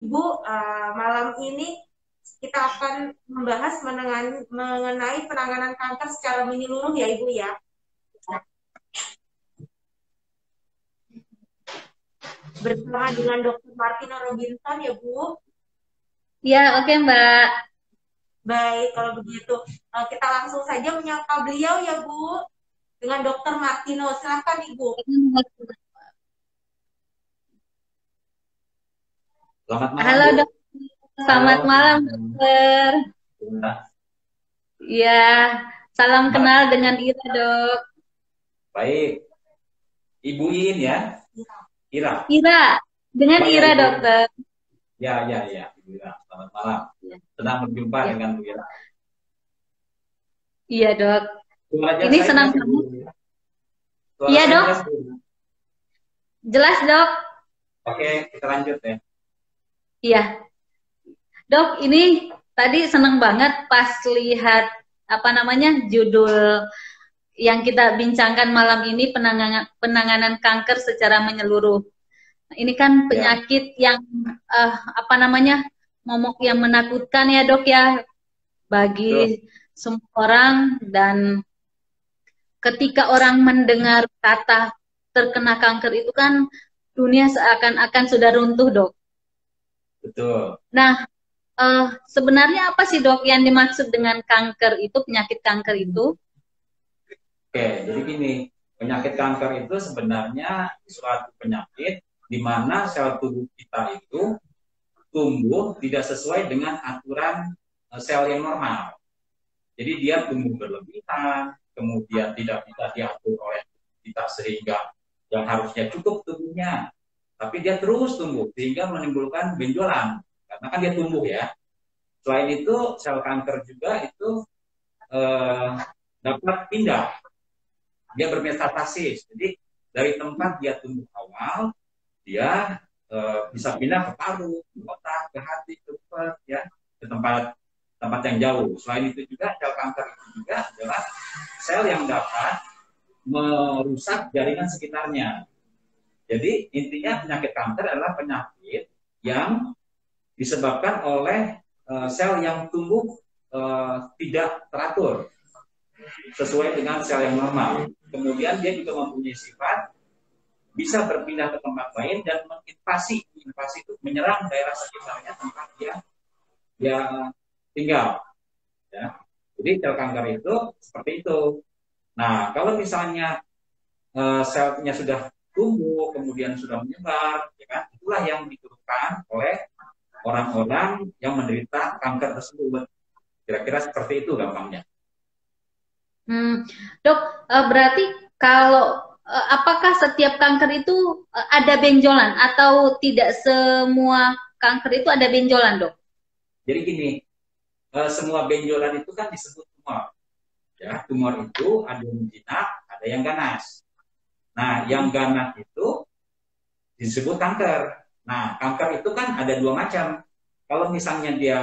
Ibu, malam ini kita akan membahas mengenai penanganan kanker secara menyeluruh ya Ibu ya. Bersama dengan Dr. Martina Robinson ya Bu. Ya, oke Mbak. Baik, kalau begitu kita langsung saja menyapa beliau ya Bu. Dengan Dr. Martino, silakan Ibu. Selamat malam, Halo Bu. dok, Halo. selamat malam dokter. Ya, salam Mbak, kenal dengan Ira dok. baik. Ibu In ya? Ira. Ira, dengan Oh ya, Ira Ibu Ira. dokter. Ya, Ibu Ira. Selamat malam. Ya, Senang berjumpa ya. dengan Bu Ira. Iya dok, Suaranya ini saya senang jelas, Ibu banget. Ira. Suara Iya saya dok, jelas, Bu Ira. jelas dok. Oke, kita lanjut ya. Iya dok, ini tadi senang banget pas lihat apa namanya judul yang kita bincangkan malam ini, penanganan kanker secara menyeluruh. Ini kan Ya, penyakit yang apa namanya, momok yang menakutkan ya dok ya betul. bagi semua orang, dan ketika orang mendengar kata terkena kanker itu kan dunia seakan-akan sudah runtuh dok. Betul. Nah, sebenarnya apa sih dok yang dimaksud dengan kanker itu, penyakit kanker itu? Oke, jadi gini. Penyakit kanker itu sebenarnya suatu penyakit di mana sel tubuh kita itu tumbuh tidak sesuai dengan aturan sel yang normal. Jadi dia tumbuh berlebihan, kemudian tidak bisa diatur oleh kita sehingga yang harusnya cukup tubuhnya, tapi dia terus tumbuh sehingga menimbulkan benjolan karena kan dia tumbuh ya. Selain itu sel kanker juga itu eh, dapat pindah, dia bermetastasis. Jadi dari tempat dia tumbuh awal, dia bisa pindah ke paru, ke otak, ke hati, ke perut, ya, ke tempat tempat yang jauh. Selain itu juga sel kanker itu juga adalah sel yang dapat merusak jaringan sekitarnya. Jadi intinya penyakit kanker adalah penyakit yang disebabkan oleh sel yang tumbuh tidak teratur sesuai dengan sel yang normal. Kemudian dia juga mempunyai sifat bisa berpindah ke tempat lain dan menginvasi itu menyerang daerah sekitarnya tempat dia tinggal. Ya. Jadi sel kanker itu seperti itu. Nah, kalau misalnya selnya sudah tumbuh, kemudian sudah menyebar, ya kan, itulah yang dikeluhkan oleh orang-orang yang menderita kanker tersebut. Kira-kira seperti itu gampangnya. Dok, berarti kalau apakah setiap kanker itu ada benjolan atau tidak semua kanker itu ada benjolan dok? Jadi gini, semua benjolan itu kan disebut tumor. Ya, tumor itu ada yang jinak, ada yang ganas. Nah, yang ganas itu disebut kanker. Nah, kanker itu kan ada dua macam. Kalau misalnya dia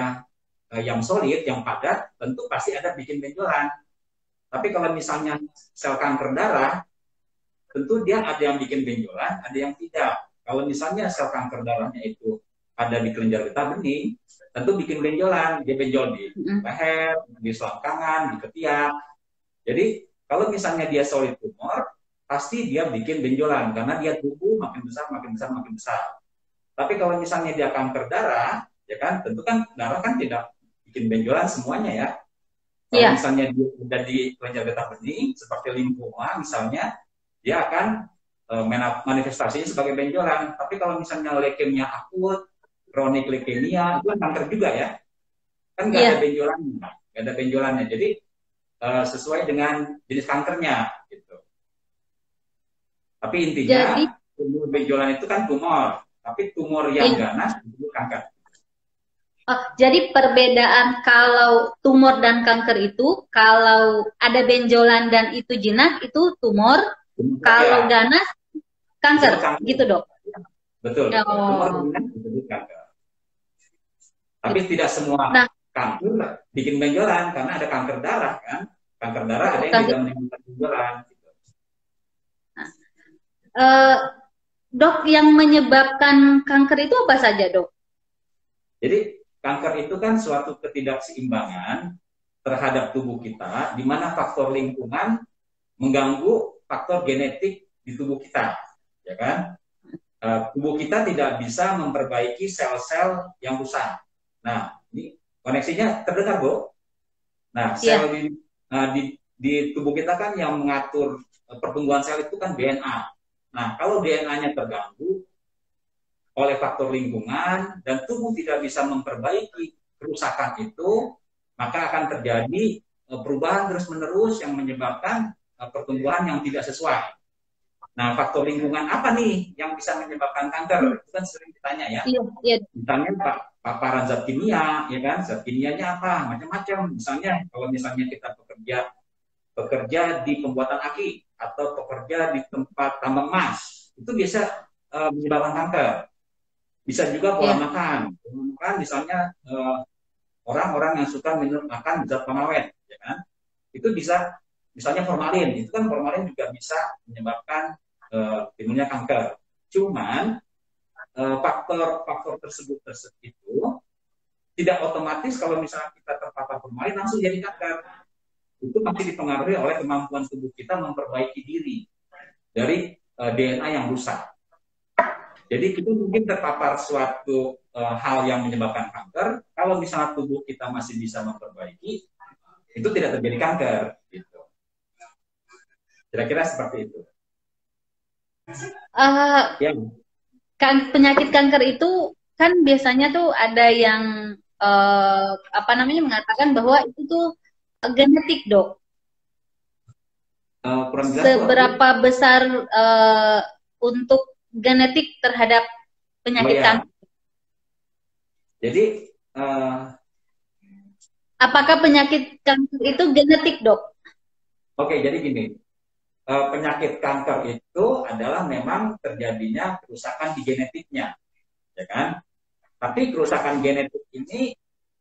yang solid, yang padat, tentu pasti ada bikin benjolan. Tapi kalau misalnya sel kanker darah, tentu dia ada yang bikin benjolan, ada yang tidak. Kalau misalnya sel kanker darahnya itu ada di kelenjar getah bening, tentu bikin benjolan. Dia benjol di leher, di selangkangan, di ketiak. Jadi kalau misalnya dia solid tumor, pasti dia bikin benjolan karena dia tumbuh makin besar, makin besar, makin besar. Tapi kalau misalnya dia kanker darah, ya kan, tentu kan darah kan tidak bikin benjolan semuanya ya. Kalau Iya. misalnya dia sudah di kelenjar getah bening, seperti limfoma misalnya, dia akan manifestasinya sebagai benjolan. Tapi kalau misalnya leukemia akut, kronik leukemia, itu kan kanker juga ya. Kan nggak ada Iya. benjolannya, nggak ada benjolannya. Jadi sesuai dengan jenis kankernya gitu. Tapi Jadi, intinya tumor benjolan itu kan tumor, tapi tumor yang iya. ganas itu kanker. Jadi perbedaan kalau tumor dan kanker itu, kalau ada benjolan dan itu jinak itu tumor, Tumor kalau ya ganas kanker, disebut kanker. gitu dok. Betul, betul. Tumor Oh, ganas disebut kanker. Tapi gitu. tidak semua Nah, kanker bikin benjolan karena ada kanker darah kan. Kanker darah ada yang kanker. tidak menimbulkan benjolan. Gitu. Eh, Dok, yang menyebabkan kanker itu apa saja dok? Jadi kanker itu kan suatu ketidakseimbangan terhadap tubuh kita, di mana faktor lingkungan mengganggu faktor genetik di tubuh kita, ya kan? Tubuh kita tidak bisa memperbaiki sel-sel yang rusak. Nah, ini koneksinya terdengar, Bu? Nah, sel di tubuh kita kan yang mengatur pertumbuhan sel itu kan DNA. Nah, kalau DNA-nya terganggu oleh faktor lingkungan dan tubuh tidak bisa memperbaiki kerusakan itu, maka akan terjadi perubahan terus-menerus yang menyebabkan pertumbuhan yang tidak sesuai. Nah, faktor lingkungan apa nih yang bisa menyebabkan kanker? Itu kan sering ditanya ya. Misalnya paparan zat kimia, ya kan? Zat kimianya apa? Macam-macam. Misalnya kalau misalnya kita bekerja di pembuatan aki atau bekerja di tempat tambang emas, itu bisa menyebabkan kanker. Bisa juga pola makan. Pola makan misalnya orang-orang yang suka makan zat pengawet, ya kan? Itu bisa, misalnya formalin, itu kan formalin juga bisa menyebabkan timbulnya kanker. Cuman faktor-faktor tersebut itu tidak otomatis kalau misalnya kita terpapar formalin langsung jadi kanker. Itu masih dipengaruhi oleh kemampuan tubuh kita memperbaiki diri dari DNA yang rusak. Jadi kita mungkin terpapar suatu hal yang menyebabkan kanker, kalau misalnya tubuh kita masih bisa memperbaiki, itu tidak terjadi kanker. Gitu. Kira-kira seperti itu. Penyakit kanker itu kan biasanya tuh ada yang mengatakan bahwa itu tuh genetik, Dok. Seberapa besar untuk genetik terhadap penyakit kanker? Jadi apakah penyakit kanker itu genetik, Dok? Oke, jadi gini. Penyakit kanker itu adalah memang terjadinya kerusakan di genetiknya, ya kan? Tapi kerusakan genetik ini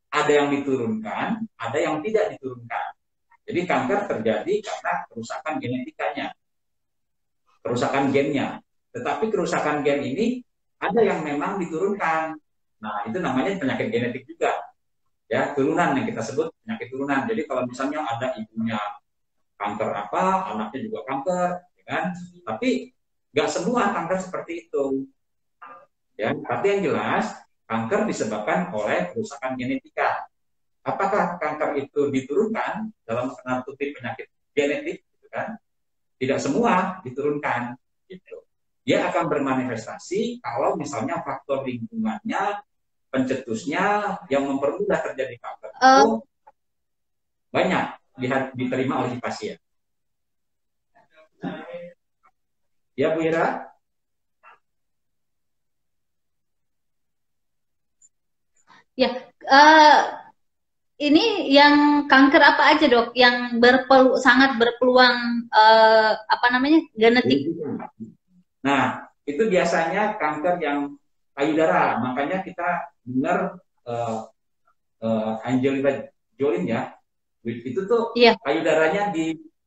ada yang diturunkan, ada yang tidak diturunkan. Jadi kanker terjadi karena kerusakan genetikanya, kerusakan gennya. Tetapi kerusakan gen ini ada yang memang diturunkan. Nah, itu namanya penyakit genetik juga, ya, turunan yang kita sebut penyakit turunan. Jadi kalau misalnya ada ibunya kanker apa, anaknya juga kanker, ya kan? Tapi nggak semua kanker seperti itu, ya. Tapi yang jelas kanker disebabkan oleh kerusakan genetika. Apakah kanker itu diturunkan dalam pengertian penyakit genetik, gitu kan? Tidak semua diturunkan, gitu. Dia akan bermanifestasi kalau misalnya faktor lingkungannya, pencetusnya yang mempermudah terjadi kanker itu banyak diterima oleh pasien. Ya, Bu Ira? Ya, ini yang kanker apa aja, Dok? Yang sangat berpeluang genetik? Nah, itu biasanya kanker yang payudara. Makanya kita dengar Angelina Jolie ya, itu tuh payudaranya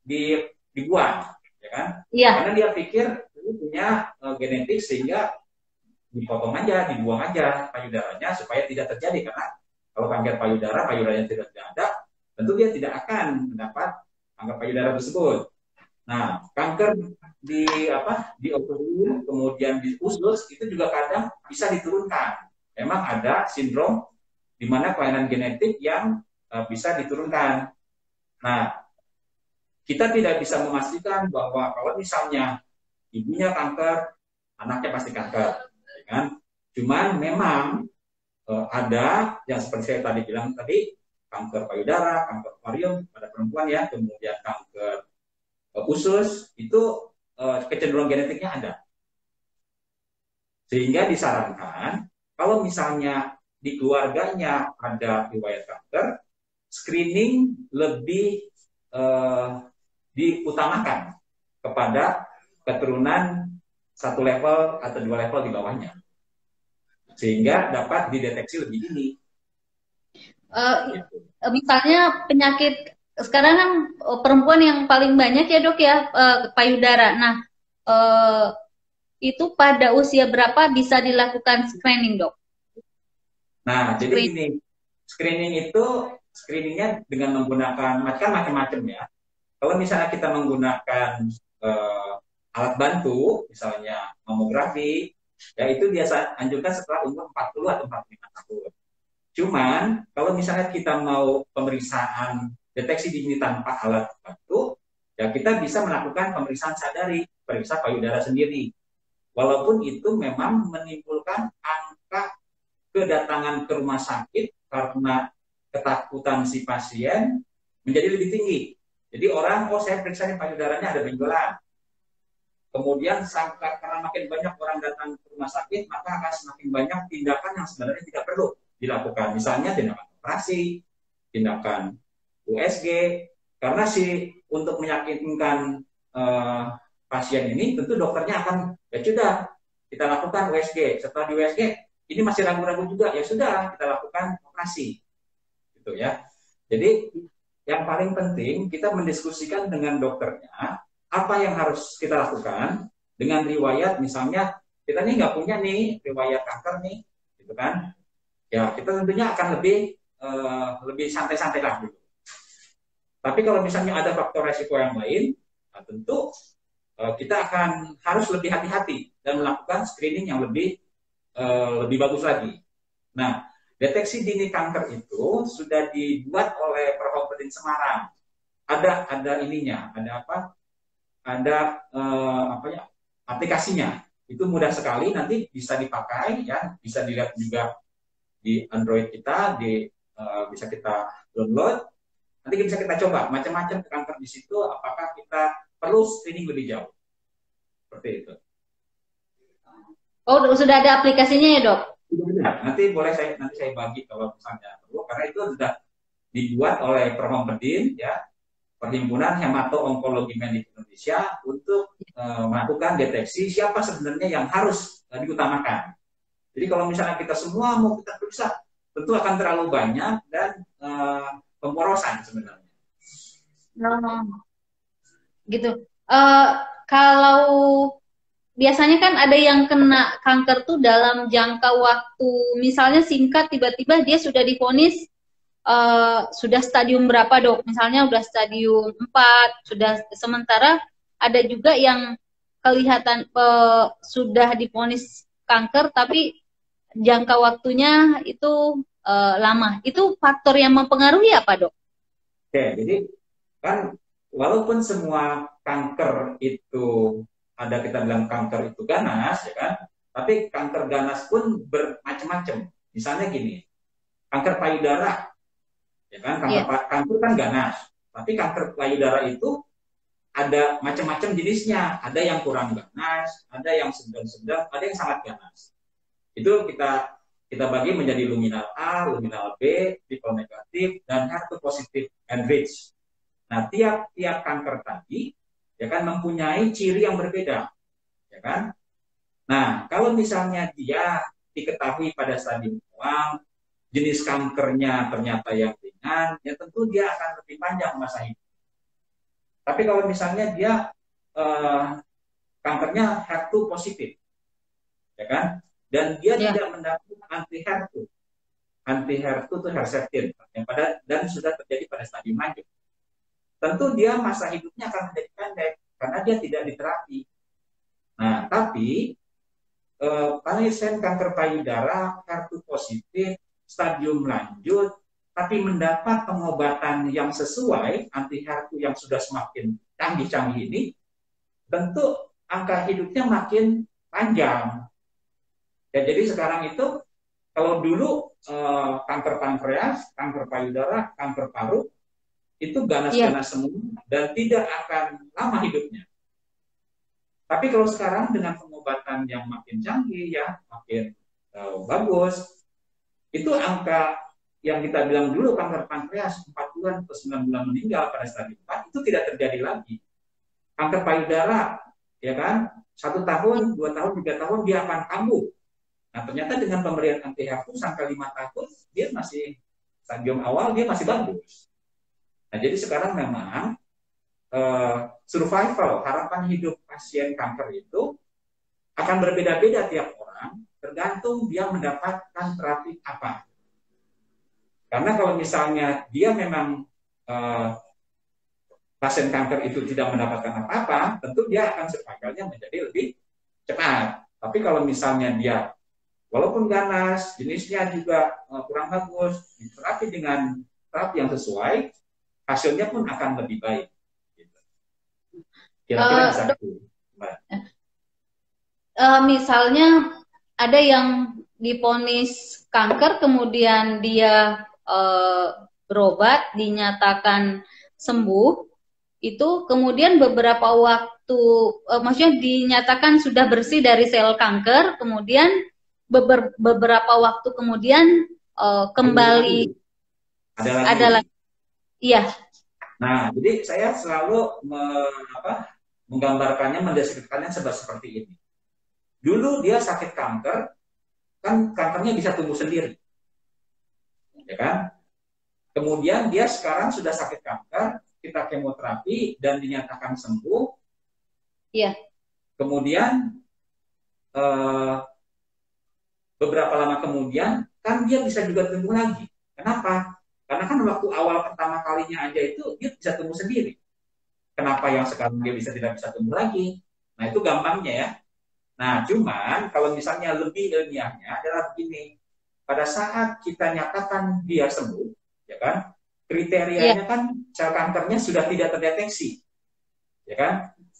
dibuang, ya kan? Karena dia pikir ini punya genetik sehingga dipotong aja, dibuang aja payudaranya supaya tidak terjadi. Karena kalau kanker payudaranya tidak ada, tentu dia tidak akan mendapat kanker payudara tersebut. Nah, kanker di ovarium, kemudian di usus itu juga kadang bisa diturunkan. Memang ada sindrom di mana kelainan genetik yang bisa diturunkan. Nah, kita tidak bisa memastikan bahwa kalau misalnya ibunya kanker, anaknya pasti kanker, ya kan? Cuman memang ada yang seperti saya tadi bilang tadi, kanker payudara, kanker ovarium pada perempuan ya, kemudian kanker usus itu kecenderungan genetiknya ada. Sehingga disarankan kalau misalnya di keluarganya ada riwayat kanker, screening lebih diutamakan kepada keturunan 1 level atau 2 level di bawahnya, sehingga dapat dideteksi lebih dini. Misalnya penyakit sekarang kan perempuan yang paling banyak ya, Dok, ya, payudara. Nah, itu pada usia berapa bisa dilakukan screening, Dok? Nah, jadi Screen. gini, screeningnya dengan menggunakan macam-macam ya. Kalau misalnya kita menggunakan alat bantu, misalnya mamografi, ya itu biasa anjurkan setelah umur 40 atau 45 tahun. Cuman kalau misalnya kita mau pemeriksaan deteksi dini tanpa alat bantu, ya kita bisa melakukan pemeriksaan sadari, periksa payudara sendiri. Walaupun itu memang menimbulkan angka kedatangan ke rumah sakit karena ketakutan si pasien menjadi lebih tinggi. Jadi orang, saya periksa nih payudaranya ada benjolan. Kemudian karena makin banyak orang datang ke rumah sakit, maka akan semakin banyak tindakan yang sebenarnya tidak perlu dilakukan. Misalnya tindakan operasi, tindakan USG, karena untuk meyakinkan pasien ini, tentu dokternya akan, ya sudah, kita lakukan USG. Setelah di USG, ini masih ragu-ragu juga, ya sudah, kita lakukan operasi. Gitu ya. Jadi, yang paling penting, kita mendiskusikan dengan dokternya, apa yang harus kita lakukan dengan riwayat, misalnya, kita nih nggak punya nih riwayat kanker nih, gitu kan. Ya, kita tentunya akan lebih santai-santai lah gitu. Tapi kalau misalnya ada faktor resiko yang lain, nah tentu kita akan harus lebih hati-hati dan melakukan screening yang lebih bagus lagi. Nah, deteksi dini kanker itu sudah dibuat oleh Perhopedin Semarang. Ada ininya, ada apa? Ada aplikasinya. Itu mudah sekali, nanti bisa dipakai ya, bisa dilihat juga di Android kita, bisa kita download. Nanti bisa kita coba macam-macam kanker di situ, apakah kita perlu screening lebih jauh. Seperti itu. Oh, sudah ada aplikasinya ya, Dok? Nanti saya bagi kalau misalnya perlu, karena itu sudah dibuat oleh Perhopedin ya, Perhimpunan Hemato-Onkologi Medik Indonesia, untuk melakukan deteksi siapa sebenarnya yang harus diutamakan. Jadi kalau misalnya kita semua mau kita periksa, tentu akan terlalu banyak dan pemborosan sebenarnya. Gitu. Kalau biasanya kan ada yang kena kanker tuh dalam jangka waktu, misalnya singkat, tiba-tiba dia sudah divonis sudah stadium berapa, Dok? Misalnya udah stadium 4, sudah, sementara ada juga yang kelihatan sudah divonis kanker tapi jangka waktunya itu lama. Itu faktor yang mempengaruhi apa, Dok? Oke, jadi kan walaupun semua kanker itu ada, kita bilang kanker itu ganas ya kan, tapi kanker ganas pun bermacam-macam. Misalnya gini, kanker payudara ya kan, kanker kan ganas, tapi kanker payudara itu ada macam-macam jenisnya, ada yang kurang ganas, ada yang sedang-sedang, ada yang sangat ganas. Itu kita bagi menjadi luminal A, luminal B, triple negatif, dan HER2 positif enriched. Nah, tiap-tiap kanker tadi ya kan mempunyai ciri yang berbeda, ya kan. Nah, kalau misalnya dia diketahui pada stadium awal, jenis kankernya ternyata yang ringan, ya tentu dia akan lebih panjang masa hidup. Tapi kalau misalnya dia kankernya HER2 positif, ya kan, dan dia tidak mendapat anti-HER2 itu Herceptin, yang dan sudah terjadi pada stadium lanjut, tentu dia masa hidupnya akan menjadi pendek karena dia tidak diterapi. Nah, tapi pasien kanker payudara HER2 positif stadium lanjut, tapi mendapat pengobatan yang sesuai, anti-HER2 yang sudah semakin canggih-canggih ini, tentu angka hidupnya makin panjang. Ya, jadi sekarang itu, kalau dulu kanker pankreas, kanker payudara, kanker paru, itu ganas-ganas semua dan tidak akan lama hidupnya. Tapi kalau sekarang dengan pengobatan yang makin canggih, ya makin bagus, itu angka yang kita bilang dulu kanker pankreas 4 bulan atau 9 bulan meninggal pada stadium 4, itu tidak terjadi lagi. Kanker payudara, ya kan, 1 tahun, 2 tahun, 3 tahun dia akan kambuh. Nah, ternyata dengan pemberian anti-HER2 sampai 5 tahun, dia masih stadium awal, dia masih bagus. Nah, jadi sekarang memang survival, harapan hidup pasien kanker itu akan berbeda-beda tiap orang, tergantung dia mendapatkan terapi apa. Karena kalau misalnya dia memang pasien kanker itu tidak mendapatkan apa-apa, tentu dia akan survivalnya menjadi lebih cepat. Tapi kalau misalnya dia walaupun ganas, jenisnya juga kurang bagus, diterapi dengan terapi yang sesuai, hasilnya pun akan lebih baik. Gitu. Kira-kira bisa itu. Misalnya ada yang divonis kanker, kemudian dia berobat, dinyatakan sembuh, itu kemudian beberapa waktu, maksudnya dinyatakan sudah bersih dari sel kanker, kemudian beberapa waktu kemudian kembali ada lagi. Iya. Nah, jadi saya selalu menggambarkannya, mendeskripsikannya seperti ini. Dulu dia sakit kanker, kan kankernya bisa tumbuh sendiri, ya kan? Kemudian dia sekarang sudah sakit kanker, kita kemoterapi dan dinyatakan sembuh. Iya. Kemudian beberapa lama kemudian kan dia bisa juga tumbuh lagi. Kenapa? Karena kan waktu awal pertama kalinya aja itu dia bisa tumbuh sendiri. Kenapa yang sekarang dia tidak bisa tumbuh lagi? Nah, itu gampangnya ya. Nah, cuman kalau misalnya lebih ilmiahnya adalah begini. Pada saat kita nyatakan dia sembuh, ya kan? Kriterianya kan sel kankernya sudah tidak terdeteksi. Ya kan?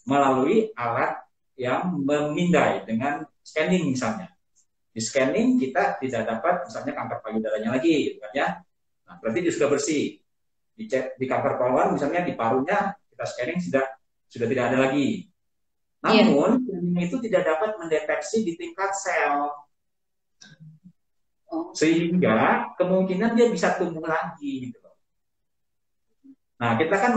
Melalui alat yang memindai dengan scanning misalnya. Di scanning kita tidak dapat misalnya kanker payudaranya lagi, gitu kan ya. Nah, berarti dia sudah bersih. Dicek di kanker paru misalnya di parunya kita scanning sudah tidak ada lagi. Namun itu tidak dapat mendeteksi di tingkat sel. Sehingga kemungkinan dia bisa tumbuh lagi gitu. Nah, kita kan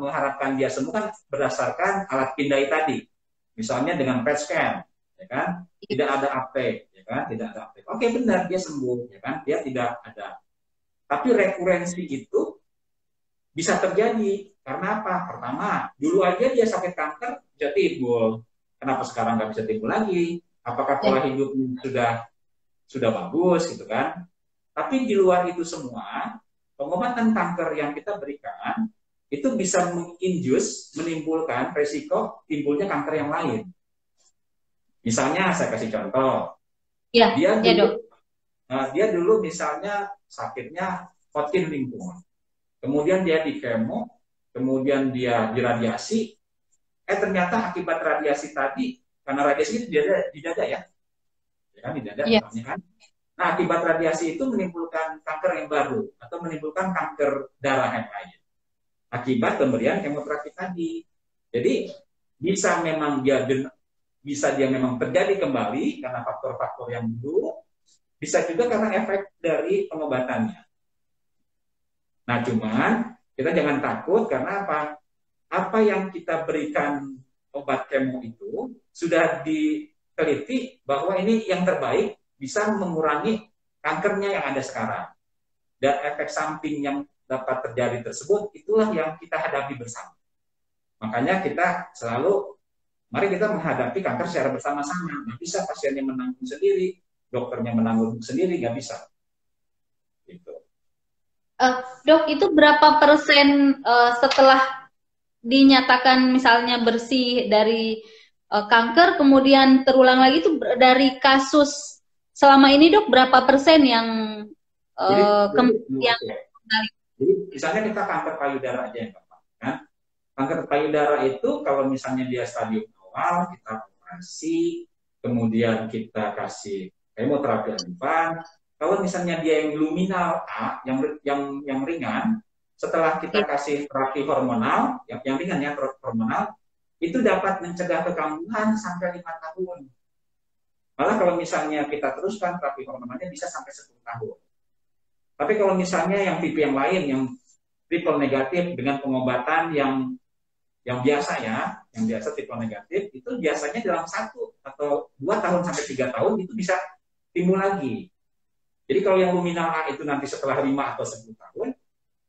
mengharapkan dia sembuh kan berdasarkan alat pindai tadi. Misalnya dengan PET scan, ya kan? Tidak ada uptake, ya kan? Tidak ada uptake. Oke, benar dia sembuh, ya kan? Dia tidak ada. Tapi rekurensi itu bisa terjadi karena apa? Pertama, dulu aja dia sakit kanker bisa timbul. Kenapa sekarang nggak bisa timbul lagi? Apakah pola hidupnya sudah bagus gitu kan? Tapi di luar itu semua, pengobatan kanker yang kita berikan itu bisa menimbulkan resiko timbulnya kanker yang lain. Misalnya saya kasih contoh, dia dulu misalnya sakitnya Hodgkin lymphoma, kemudian dia di kemo, kemudian dia diradiasi, ternyata akibat radiasi tadi, karena radiasi itu di dada ya kan di dada kan. Nah, akibat radiasi itu menimbulkan kanker yang baru atau menimbulkan kanker darah yang lain akibat pemberian kemoterapi tadi. Jadi bisa dia memang terjadi kembali karena faktor-faktor yang dulu, bisa juga karena efek dari pengobatannya. Nah, cuman kita jangan takut karena apa? Apa yang kita berikan obat kemo itu sudah diteliti bahwa ini yang terbaik bisa mengurangi kankernya yang ada sekarang. Dan efek samping yang dapat terjadi tersebut, itulah yang kita hadapi bersama. Makanya kita selalu, mari kita menghadapi kanker secara bersama-sama. Nggak bisa pasiennya menanggung sendiri, dokternya menanggung sendiri, nggak bisa. Gitu. Dok, itu berapa persen setelah dinyatakan misalnya bersih dari kanker, kemudian terulang lagi itu dari kasus selama ini dok, berapa persen yang kemudian jadi misalnya kita kanker payudara aja yang gampang kan. Kanker payudara itu kalau misalnya dia stadium awal, kita operasi, kemudian kita kasih kemoterapi adjuvan. Kalau misalnya dia yang luminal A, yang ringan, setelah kita kasih terapi hormonal, yang ringan ya, hormonal, itu dapat mencegah kekambuhan sampai 5 tahun. Malah kalau misalnya kita teruskan terapi hormonalnya bisa sampai 10 tahun. Tapi kalau misalnya yang tipe yang lain, yang triple negatif dengan pengobatan yang biasa ya, yang biasa triple negatif, itu biasanya dalam 1 atau 2 tahun sampai 3 tahun itu bisa timbul lagi. Jadi kalau yang luminal A itu nanti setelah 5 atau 10 tahun,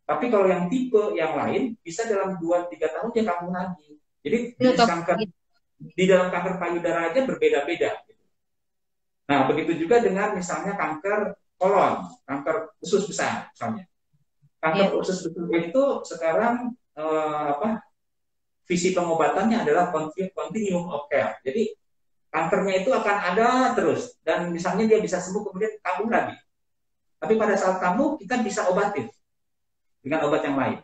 tapi kalau yang tipe yang lain bisa dalam 2-3 tahun dia kambuh lagi. Jadi di dalam kanker payudara aja berbeda-beda. Nah, begitu juga dengan misalnya kanker kolon. Kanker usus besar misalnya. Kanker usus besar itu sekarang visi pengobatannya adalah continuum of care. Jadi kankernya itu akan ada terus, dan misalnya dia bisa sembuh kemudian kambuh lagi. Tapi pada saat kambuh kita bisa obatin dengan obat yang lain.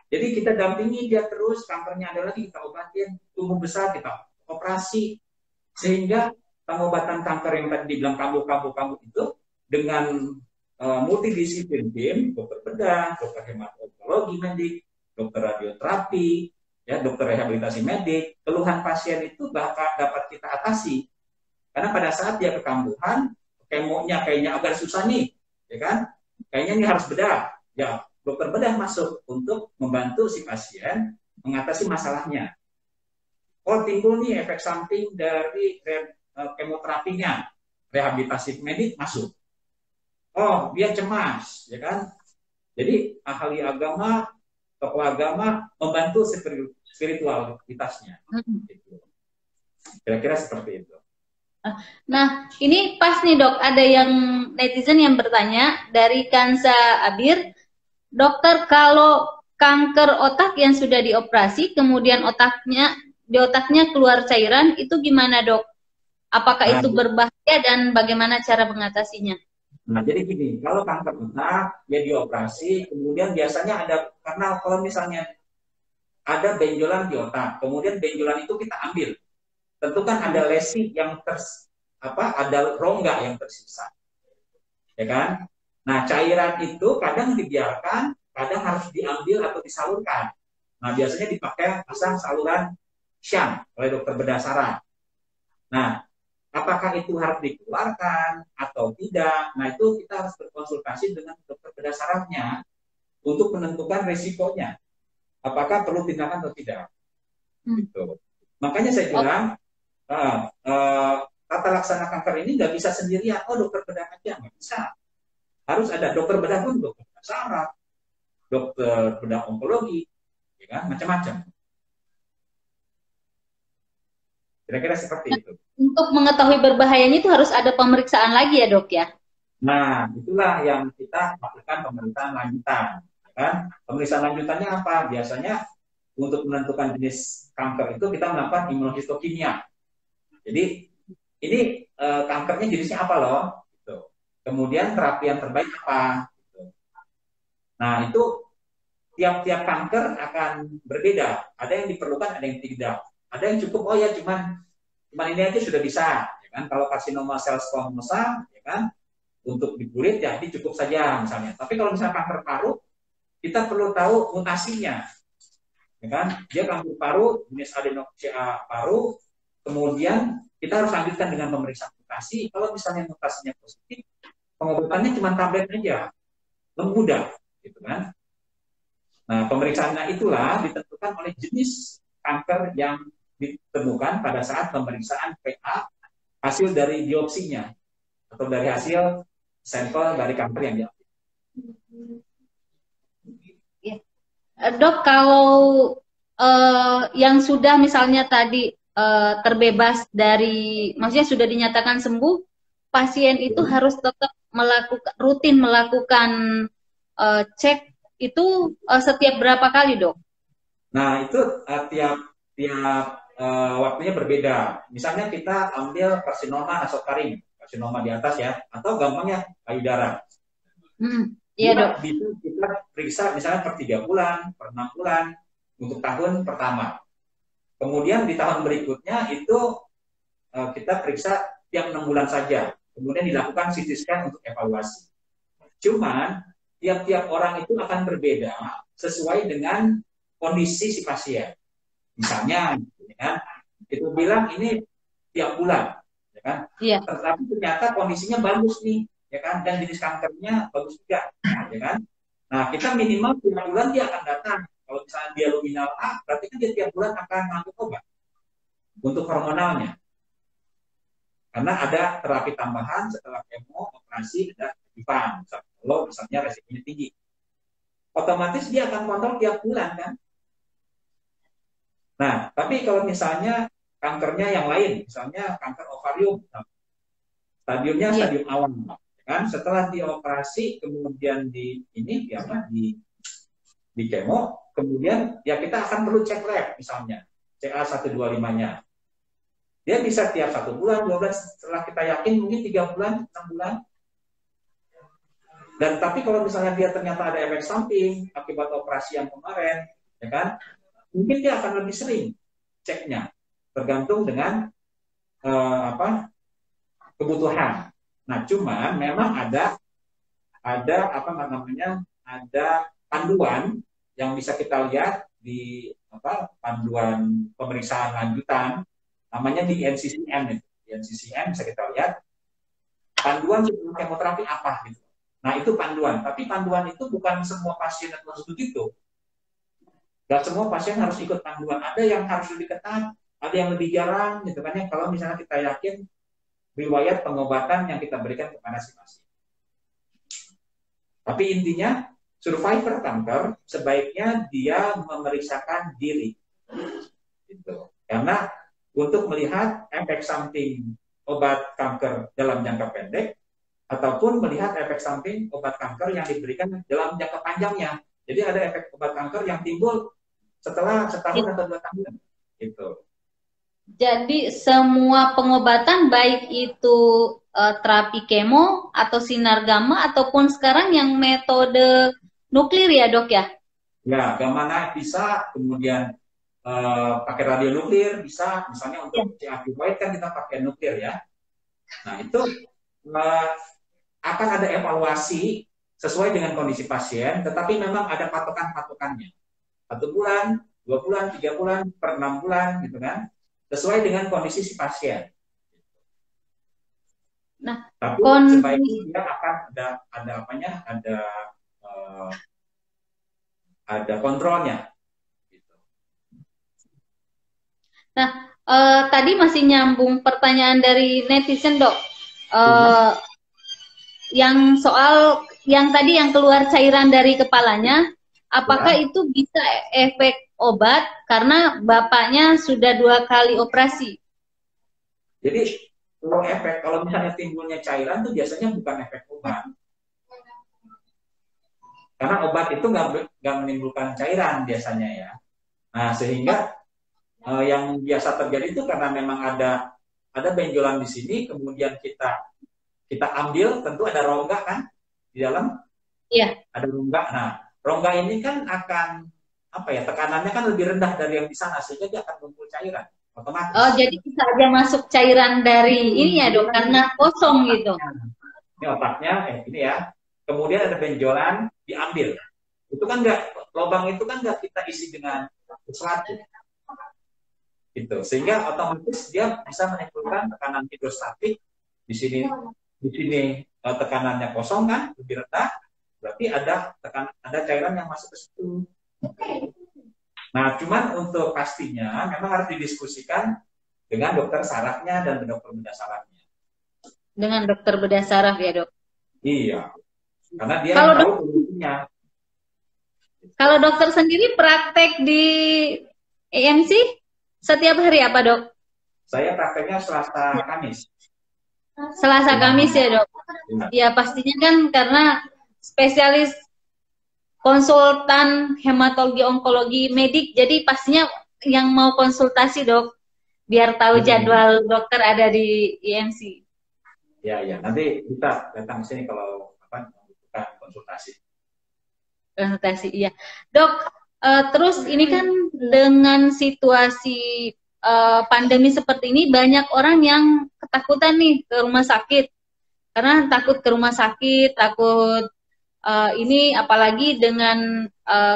Jadi kita dampingi dia terus, kankernya ada lagi kita obatin, tumbuh besar kita operasi, sehingga pengobatan kanker yang tadi dibilang kambuh itu dengan multidisiplin tim, dokter bedah, dokter hematologi medik, dokter radioterapi, ya, dokter rehabilitasi medik, keluhan pasien itu bahkan dapat kita atasi. Karena pada saat dia kekambuhan, kemonya kayaknya agak susah nih, ya kan? Kayaknya ini harus bedah. Ya, dokter bedah masuk untuk membantu si pasien mengatasi masalahnya. Oh, timbul nih efek samping dari kemoterapinya, rehabilitasi medik masuk. Oh, dia cemas, ya kan? Jadi ahli agama, tokoh agama membantu spiritualitasnya. Kira-kira seperti itu. Nah, ini pas nih dok, ada yang netizen yang bertanya dari Kansa Abir, dokter kalau kanker otak yang sudah dioperasi, kemudian di otaknya keluar cairan, itu gimana dok? Apakah itu berbahaya dan bagaimana cara mengatasinya? Nah, jadi gini, kalau kanker otak ya dioperasi, kemudian biasanya ada, karena kalau misalnya ada benjolan di otak, kemudian benjolan itu kita ambil, tentu kan ada lesi yang ada rongga yang tersisa, ya kan? Nah, cairan itu kadang dibiarkan, kadang harus diambil atau disalurkan. Nah, biasanya dipakai pasang saluran shunt oleh dokter bedah saraf. Nah, apakah itu harus dikeluarkan atau tidak? Nah, itu kita harus berkonsultasi dengan dokter bedah sarafnya untuk menentukan risikonya. Apakah perlu tindakan atau tidak? Gitu. Makanya saya bilang, tata laksana kanker ini nggak bisa sendirian. Oh, dokter bedah aja, nggak bisa. Harus ada dokter bedah pun, dokter bedah saraf, dokter bedah onkologi, ya kan? Macam-macam. Kira-kira seperti itu. Untuk mengetahui berbahayanya itu harus ada pemeriksaan lagi ya dok ya? Nah, itulah yang kita lakukan pemeriksaan lanjutan. Ya kan? Pemeriksaan lanjutannya apa? Biasanya untuk menentukan jenis kanker itu kita melakukan imunohistokimia. Jadi ini kankernya jenisnya apa loh? Gitu. Kemudian terapi yang terbaik apa? Gitu. Nah, itu tiap-tiap kanker akan berbeda. Ada yang diperlukan, ada yang tidak. Ada yang cukup, oh ya cuman ini aja sudah bisa, ya kan? Kalau karsinoma sel squamosa, ya kan, untuk di kulit ya ini cukup saja misalnya. Tapi kalau misalnya kanker paru, kita perlu tahu mutasinya, ya kan? Dia kanker paru jenis adenocarcinoma paru, kemudian kita harus lanjutkan dengan pemeriksaan mutasi. Kalau misalnya mutasinya positif, pengobatannya cuma tablet aja, mudah, gitu kan? Nah, pemeriksaannya itulah ditentukan oleh jenis kanker yang ditemukan pada saat pemeriksaan PA hasil dari biopsinya atau dari hasil sampel dari kanker yang diambil. Ya. Dok, kalau yang sudah misalnya tadi terbebas dari, maksudnya sudah dinyatakan sembuh, pasien itu harus tetap rutin melakukan cek itu setiap berapa kali dok? Nah itu tiap waktunya berbeda. Misalnya kita ambil karsinoma nasofaring, karsinoma di atas ya, atau gampangnya payudara. Iya dok. Bisa kita periksa misalnya per 3 bulan, per 6 bulan untuk tahun pertama. Kemudian di tahun berikutnya itu kita periksa tiap 6 bulan saja. Kemudian dilakukan CT scan untuk evaluasi. Cuman tiap-tiap orang itu akan berbeda sesuai dengan kondisi si pasien. Misalnya, ya kan, itu bilang ini tiap bulan, ya kan? Iya. Tetapi ternyata kondisinya bagus nih, ya kan? Dan jenis kankernya bagus juga, ya kan? Nah, kita minimal tiap bulan dia akan datang. Kalau misalnya dia luminal A, berarti kan dia tiap bulan akan mengambil obat untuk hormonalnya. Karena ada terapi tambahan setelah kemo, operasi, ada adjuvan. Kalau misalnya resikonya tinggi, otomatis dia akan kontrol tiap bulan kan. Nah, tapi kalau misalnya kankernya yang lain, misalnya kanker ovarium, stadiumnya stadium awal, kan setelah dioperasi kemudian di ini di kemo, kemudian ya kita akan perlu cek lab misalnya CA125-nya. Dia bisa tiap 1 bulan, 2 bulan, setelah kita yakin mungkin 3 bulan, 6 bulan. Dan tapi kalau misalnya dia ternyata ada efek samping akibat operasi yang kemarin, ya kan, mungkin dia akan lebih sering ceknya, tergantung dengan kebutuhan. Nah, cuman memang ada apa namanya, ada panduan yang bisa kita lihat di panduan pemeriksaan lanjutan, namanya di NCCN. Di NCCN bisa kita lihat panduan sebelum kemoterapi apa gitu. Nah, itu panduan, tapi panduan itu bukan semua pasien harus begitu. Gak semua pasien harus ikut panduan. Ada yang harus lebih ketat, ada yang lebih jarang gitu kan ya. Kalau misalnya kita yakin riwayat pengobatan yang kita berikan kepada si pasien. Tapi intinya survivor kanker sebaiknya dia memeriksakan diri. Gitu. Karena untuk melihat efek samping obat kanker dalam jangka pendek ataupun melihat efek samping obat kanker yang diberikan dalam jangka panjangnya. Jadi ada efek obat kanker yang timbul setelah setahun atau 2 tahun. Gitu. Jadi semua pengobatan baik itu terapi kemo atau sinar gamma ataupun sekarang yang metode nuklir ya dok ya? Ya, gamma knife bisa, kemudian pakai radionuklir bisa, misalnya untuk CA-Pivide kan kita pakai nuklir ya. Nah itu akan ada evaluasi sesuai dengan kondisi pasien, tetapi memang ada patokan-patokannya. 1 bulan, 2 bulan, 3 bulan, per 6 bulan gitu kan, sesuai dengan kondisi si pasien. Nah, tapi sebaiknya dia akan ada kontrolnya. Gitu. Nah, tadi masih nyambung pertanyaan dari netizen dok. Yang soal yang tadi yang keluar cairan dari kepalanya, apakah itu bisa efek obat karena bapaknya sudah 2 kali operasi? Jadi kalau misalnya timbulnya cairan itu biasanya bukan efek obat, karena obat itu nggak menimbulkan cairan biasanya ya. Nah sehingga yang biasa terjadi itu karena memang ada benjolan di sini, kemudian kita ambil, tentu ada rongga kan di dalam. Iya. Ada rongga. Nah, rongga ini kan akan tekanannya kan lebih rendah dari yang di sana, sehingga dia akan kumpul cairan otomatis. Oh, jadi bisa aja masuk cairan dari ini ya dok, karena kosong gitu. Ini otaknya, ini ya. Kemudian ada benjolan, diambil. Itu kan lubang itu kan nggak kita isi dengan sesuatu. Gitu. Sehingga otomatis dia bisa menimbulkan tekanan hidrostatik di sini tekanannya kosong kan, lebih rendah, berarti ada cairan yang masuk ke situ. Nah, cuman untuk pastinya memang harus didiskusikan dengan dokter sarafnya dan dokter bedah sarafnya. Dengan dokter bedah saraf ya dok? Iya, karena dia kalau tahu kondisinya. Kalau dokter sendiri praktek di EMC setiap hari apa dok? Saya prakteknya Selasa Kamis. Selasa Kamis ya dok? Ya pastinya kan karena spesialis konsultan hematologi onkologi medik, jadi pastinya yang mau konsultasi dok, biar tahu jadwal dokter ada di EMC. Ya, nanti kita datang ke sini kalau membutuhkan konsultasi. Konsultasi, iya. Dok, terus ini kan dengan situasi pandemi seperti ini, banyak orang yang ketakutan nih ke rumah sakit. Karena takut ke rumah sakit, takut ini apalagi dengan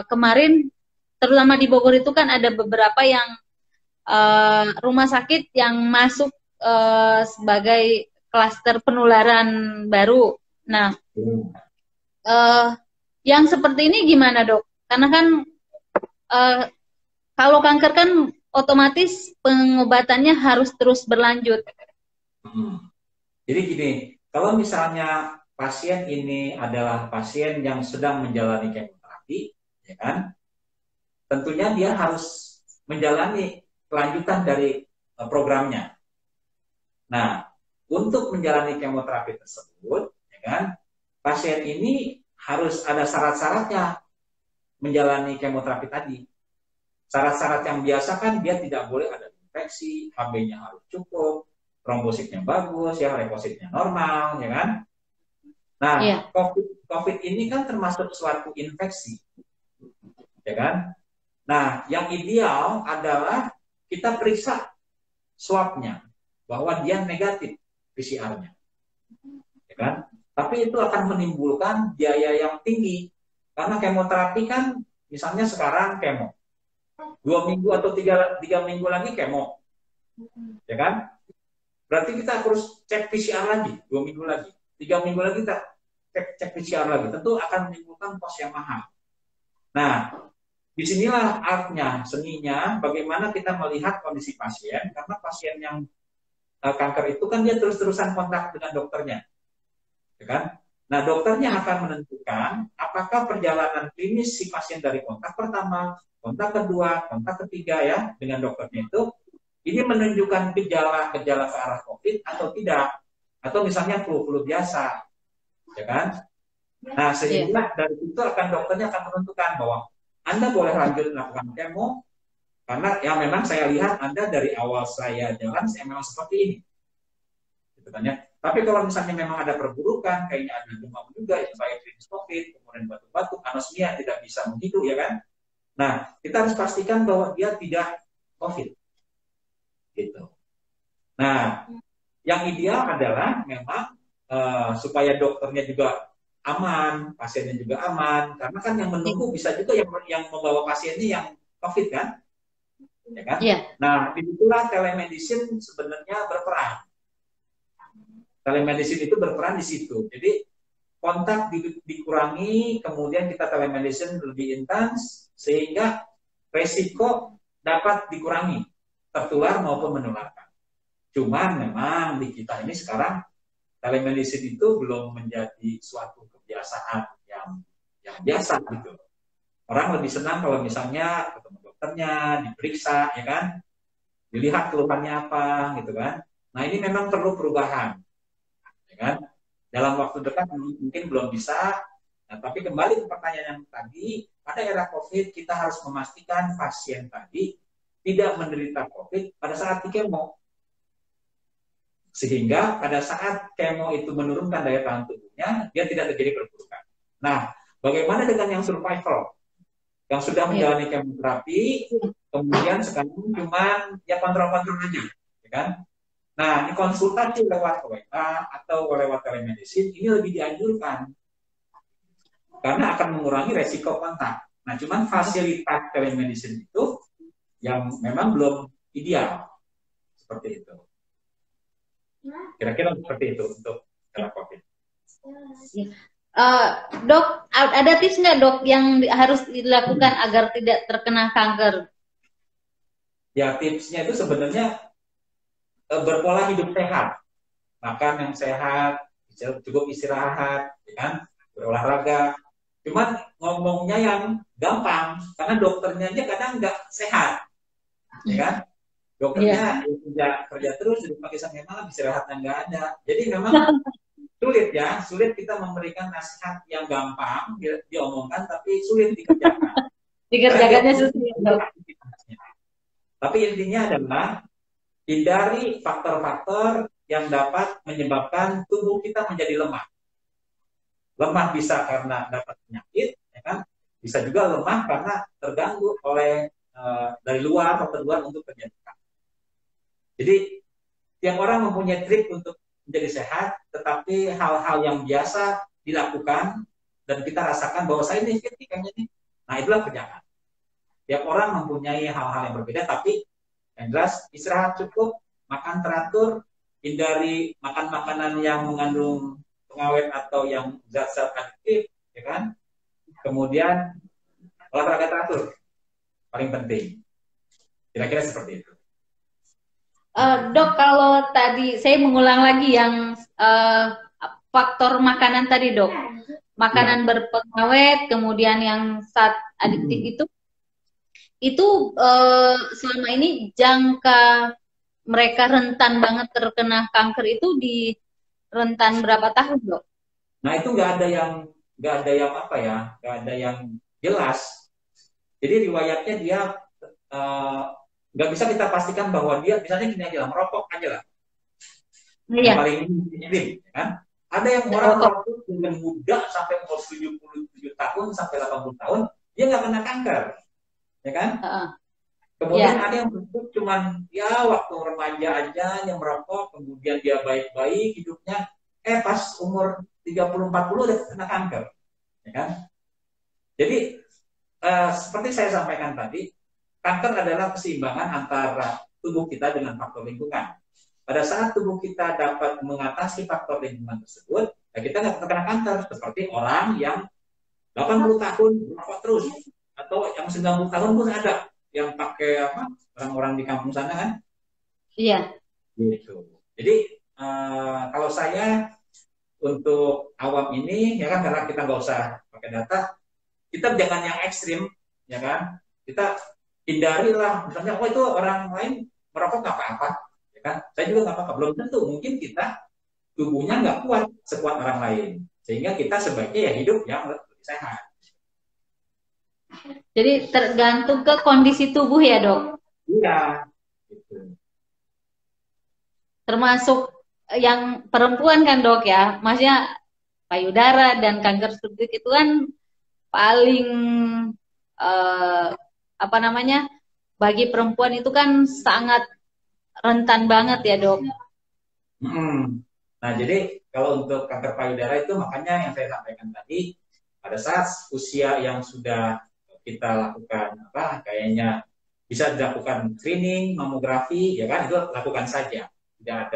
kemarin, terutama di Bogor itu kan ada beberapa yang rumah sakit yang masuk sebagai klaster penularan baru. Nah, yang seperti ini gimana dok? Karena kan kalau kanker kan otomatis pengobatannya harus terus berlanjut. Jadi gini, kalau misalnya pasien ini adalah pasien yang sedang menjalani kemoterapi, ya kan? Tentunya dia harus menjalani kelanjutan dari programnya. Nah, untuk menjalani kemoterapi tersebut, ya ya kan? Pasien ini harus ada syarat-syaratnya menjalani kemoterapi tadi. Syarat-syarat yang biasa kan dia tidak boleh ada infeksi, HB-nya harus cukup, trombositnya bagus, ya, leukositnya normal, ya kan? Nah, COVID ini kan termasuk suatu infeksi, ya kan? Nah, yang ideal adalah kita periksa swabnya bahwa dia negatif PCR-nya, ya kan? Tapi itu akan menimbulkan biaya yang tinggi karena kemoterapi kan, misalnya sekarang kemo, 2 minggu atau 3 minggu lagi kemo, ya kan? Berarti kita harus cek PCR lagi 2 minggu lagi, 3 minggu lagi kita cek PCR lagi, tentu akan menimbulkan kos yang mahal. Nah, disinilah artnya, seninya, bagaimana kita melihat kondisi pasien, karena pasien yang kanker itu kan dia terus-terusan kontak dengan dokternya, ya kan? Nah, dokternya akan menentukan apakah perjalanan klinis si pasien dari kontak pertama, kontak kedua, kontak ketiga ya dengan dokternya itu, ini menunjukkan gejala-gejala ke arah COVID atau tidak, atau misalnya flu-flu biasa, ya kan? Nah, sehingga dari itu akan dokternya akan menentukan bahwa Anda boleh lanjut melakukan kemo, karena yang memang saya lihat Anda dari awal saya jalan, saya memang seperti ini. Gitu kan ya. Tapi kalau misalnya memang ada perburukan, kayaknya ada demam juga, infeksi klinis COVID, kemudian batuk-batuk, anosmia, tidak bisa menghidup, ya kan? Nah, kita harus pastikan bahwa dia tidak COVID. Gitu. Nah, yang ideal adalah memang supaya dokternya juga aman, pasiennya juga aman, karena kan yang menunggu bisa juga yang membawa pasiennya yang COVID kan, ya kan? Nah, disitulah telemedicine sebenarnya berperan. Telemedicine itu berperan di situ. Jadi kontak dikurangi, kemudian kita telemedicine lebih intens sehingga resiko dapat dikurangi, tertular maupun menularkan. Cuman memang di kita ini sekarang telemedicine itu belum menjadi suatu kebiasaan yang biasa gitu. Orang lebih senang kalau misalnya ketemu dokternya, diperiksa, ya kan, dilihat keluhannya apa, gitu kan. Nah, ini memang perlu perubahan, ya kan. Dalam waktu dekat mungkin belum bisa. Nah, tapi kembali ke pertanyaan yang tadi, pada era COVID kita harus memastikan pasien tadi tidak menderita COVID pada saat di kemo. Sehingga pada saat kemo itu menurunkan daya tahan tubuhnya, dia tidak terjadi perburukan. Nah, bagaimana dengan yang survival? Yang sudah menjalani kemoterapi, kemudian sekarang cuma ya kontrol-kontrol aja, ya kan? Nah, di konsultasi lewat WA atau lewat telemedicine, ini lebih dianjurkan. Karena akan mengurangi resiko kontak. Nah, cuman fasilitas telemedicine itu yang memang belum ideal. Seperti itu. Kira-kira seperti itu untuk era COVID. Dok, ada tips nggak dok yang harus dilakukan agar tidak terkena kanker? Ya, tipsnya itu sebenarnya berpola hidup sehat, makan yang sehat, cukup istirahat, ya kan, berolahraga. Cuman ngomongnya yang gampang, karena dokternya aja kadang nggak sehat, ya kan? Dokternya kerja terus, jadi pagi sampai malam, istirahatnya nggak ada. Jadi memang sulit kita memberikan nasihat yang gampang, diomongkan, tapi sulit dikerjakan. Dikerjakannya susah, dok. Tapi intinya adalah hindari faktor-faktor yang dapat menyebabkan tubuh kita menjadi lemah. Lemah bisa karena dapat penyakit, ya kan? Bisa juga lemah karena terganggu oleh dari luar, faktor luar untuk terjadi. Jadi, tiap orang mempunyai trik untuk menjadi sehat, tetapi hal-hal yang biasa dilakukan dan kita rasakan bahwa saya ini fit kayaknya nih. Nah, itulah kerjaan. Tiap orang mempunyai hal-hal yang berbeda, tapi yang jelas istirahat cukup, makan teratur, hindari makan makanan yang mengandung pengawet atau yang zat-zat adiktif, ya kan? Kemudian olahraga teratur, paling penting. Kira-kira seperti itu. Dok, kalau tadi saya mengulang lagi yang faktor makanan tadi, dok. Makanan berpengawet, kemudian yang zat adiktif itu selama ini jangka mereka rentan banget terkena kanker itu di rentan berapa tahun, dok? Nah itu nggak ada yang apa ya, nggak ada yang jelas. Jadi riwayatnya dia eh, nggak bisa kita pastikan bahwa dia misalnya gini aja lah, merokok aja lah, yang Iya, paling ekstrim, ya kan? Ada yang orang rokok. merokok dengan muda sampai umur 77 tahun sampai 80 tahun, dia nggak kena kanker, ya kan? Heeh. Kemudian Ya, ada yang merokok cuman ya waktu remaja aja yang merokok, kemudian dia baik-baik hidupnya, pas umur 30-40 udah kena kanker, ya kan? Jadi seperti saya sampaikan tadi, kanker adalah keseimbangan antara tubuh kita dengan faktor lingkungan. Pada saat tubuh kita dapat mengatasi faktor lingkungan tersebut, ya kita nggak terkena kanker. Seperti orang yang 80 tahun merokok terus, atau yang 90 tahun pun ada yang pakai apa, orang-orang di kampung sana kan, iya. gitu. Jadi kalau saya untuk awam ini, ya kan, karena kita nggak usah pakai data, kita jangan yang ekstrim, ya kan? Kita hindarilah, misalnya, oh itu orang lain merokok nggak apa-apa, ya kan? Saya juga nggak apa-apa. Belum tentu, mungkin kita tubuhnya nggak kuat sekuat orang lain, sehingga kita sebaiknya ya hidup yang lebih sehat. Jadi tergantung ke kondisi tubuh ya, Dok. Iya, gitu. Termasuk yang perempuan kan, Dok ya. Maksudnya payudara dan kanker cervix itu kan paling eh, apa namanya? Bagi perempuan itu kan sangat rentan banget ya, Dok. Nah, jadi kalau untuk kanker payudara itu makanya yang saya sampaikan tadi, pada saat usia yang sudah kita lakukan apa, kayaknya bisa dilakukan screening, mamografi, ya kan, itu lakukan saja, tidak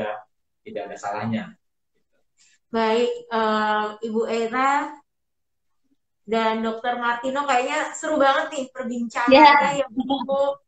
ada salahnya. Baik, Ibu Era dan Dokter Martino, kayaknya seru banget nih perbincangannya Ya, ya Bu.